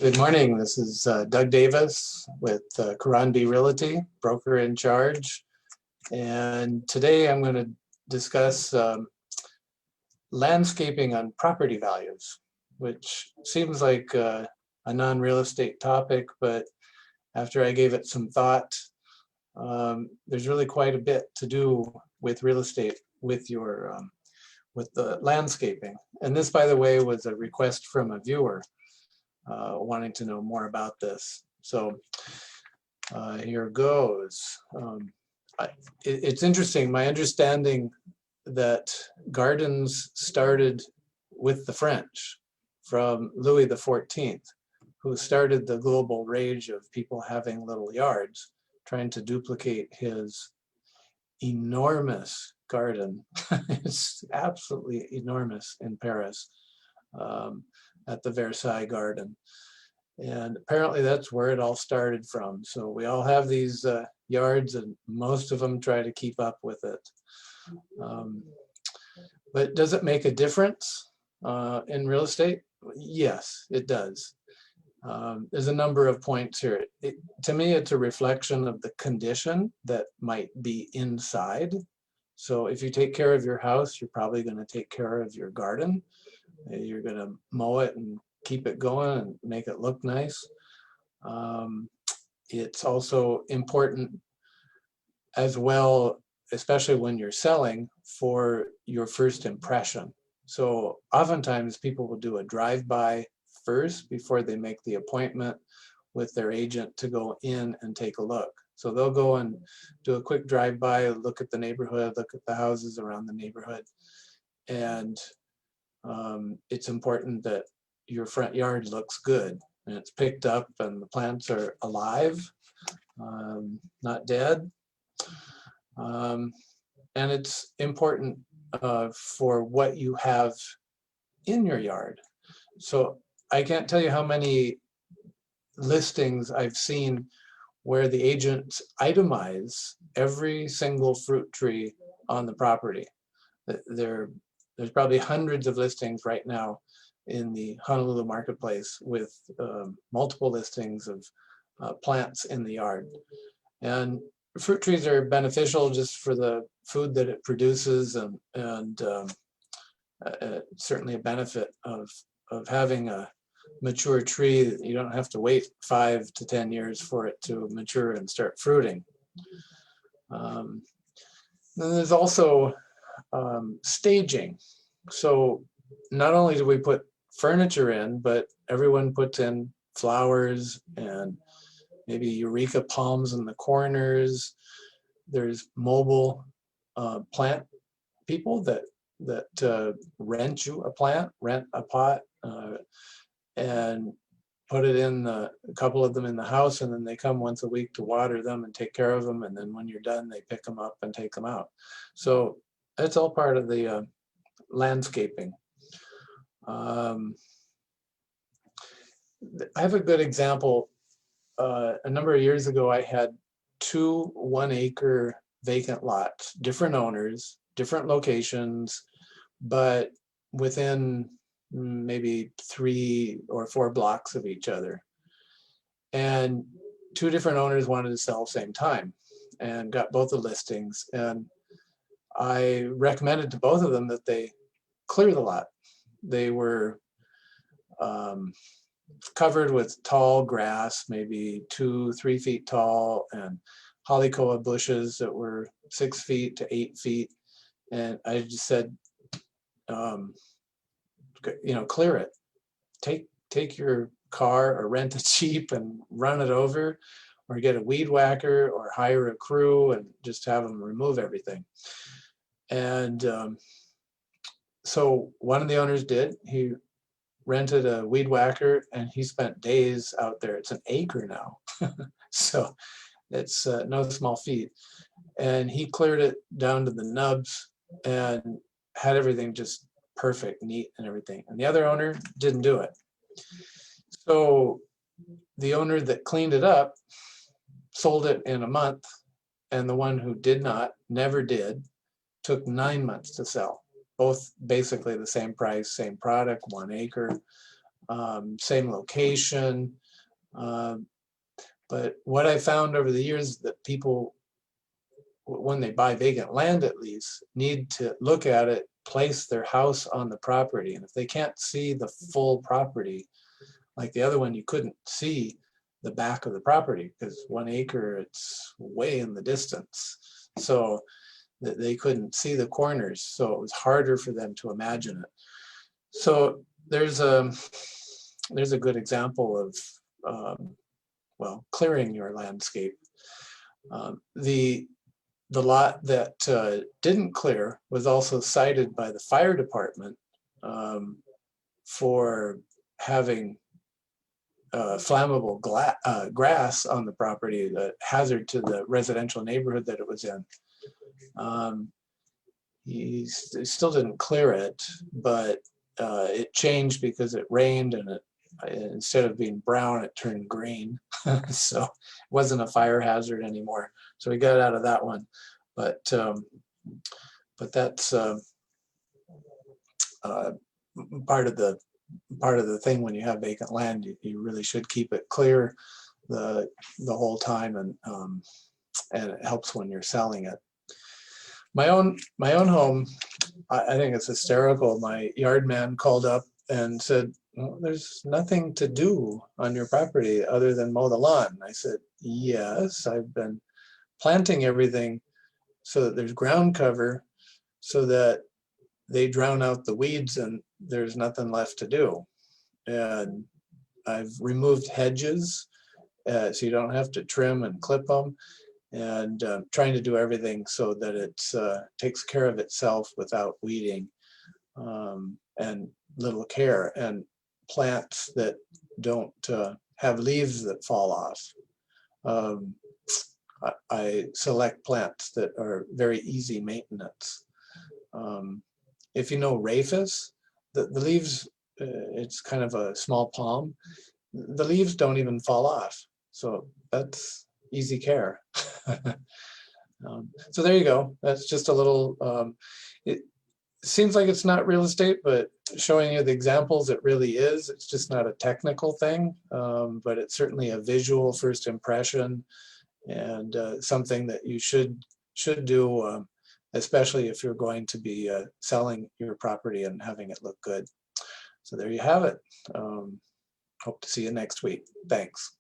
Good morning. This is Doug Davis with Caron Realty, broker in charge. And today I'm going to discuss landscaping on property values, which seems like a non-real estate topic, but after I gave it some thought, there's really quite a bit to do with real estate with your with the landscaping. And this, by the way, was a request from a viewer wanting to know more about this. So here goes. It's interesting. My understanding that gardens started with the French from Louis XIV, who started the global rage of people having little yards, trying to duplicate his enormous garden. It's absolutely enormous in Paris. At the Versailles Garden. And apparently that's where it all started from. So we all have these yards and most of them try to keep up with it. But does it make a difference in real estate? Yes, it does. There's a number of points here. To me, it's a reflection of the condition that might be inside. So if you take care of your house, you're probably going to take care of your garden. You're going to mow it and keep it going and make it look nice. It's also important as well, especially when you're selling, for your first impression. So oftentimes people will do a drive-by first before they make the appointment with their agent to go in and take a look. So they'll go and do a quick drive-by, look at the neighborhood, look at the houses around the neighborhood. And it's important that your front yard looks good and it's picked up and the plants are alive, not dead. And it's important for what you have in your yard. So I can't tell you how many listings I've seen where the agents itemize every single fruit tree on the property. There's probably hundreds of listings right now in the Honolulu marketplace with multiple listings of plants in the yard. And fruit trees are beneficial just for the food that it produces, and certainly a benefit of having a mature tree. You don't have to wait 5 to 10 years for it to mature and start fruiting. Then there's also staging. So not only do we put furniture in, but everyone puts in flowers and maybe eureka palms in the corners. There's mobile plant people that rent you a plant, rent a pot, and put it in a couple of them in the house, and then they come once a week to water them and take care of them, and then when you're done they pick them up and take them out. So that's all part of the landscaping. I have a good example. A number of years ago I had 2 1-acre vacant lots, different owners, different locations, but within maybe 3 or 4 blocks of each other. And 2 different owners wanted to sell at the same time and got both the listings. And I recommended to both of them that they clear the lot. They were covered with tall grass, maybe 2-3 feet tall, and hollycoa bushes that were 6 feet to 8 feet. And I just said, clear it. Take your car or rent a Jeep and run it over, or get a weed whacker or hire a crew and just have them remove everything. And so one of the owners did. He rented a weed whacker and he spent days out there. It's an acre now. So it's no small feat. And he cleared it down to the nubs and had everything just perfect, neat and everything. And the other owner didn't do it. So the owner that cleaned it up sold it in a month, and the one who did not, never did, took 9 months to sell. Both basically the same price, same product, 1 acre. same location. But what I found over the years that people, when they buy vacant land at least, need to look at it, place their house on the property. And if they can't see the full property, like the other one, you couldn't see the back of the property because 1 acre, it's way in the distance. So they couldn't see the corners. So it was harder for them to imagine it. So there's a good example of, well, clearing your landscape. The lot that didn't clear was also cited by the fire department for having flammable grass on the property, a hazard to the residential neighborhood that it was in. He still didn't clear it, but it changed because it rained, and instead of being brown, it turned green. So it wasn't a fire hazard anymore. So we got out of that one. But that's part of the thing when you have vacant land. You really should keep it clear the whole time, and it helps when you're selling it. My own home, I think it's hysterical. My yard man called up and said, well, there's nothing to do on your property other than mow the lawn. I said, yes, I've been planting everything so that there's ground cover, so that they drown out the weeds and there's nothing left to do. And I've removed hedges so you don't have to trim and clip them, and trying to do everything so that it takes care of itself without weeding and little care, and plants that don't have leaves that fall off. I select plants that are very easy maintenance. If you know rhapis, the leaves, it's kind of a small palm. The leaves don't even fall off. So that's easy care. So there you go. That's just a little, it seems like it's not real estate, but showing you the examples, it really is. It's just not a technical thing, but it's certainly a visual first impression, and something that you should do, especially if you're going to be selling your property and having it look good. So there you have it. Hope to see you next week. Thanks.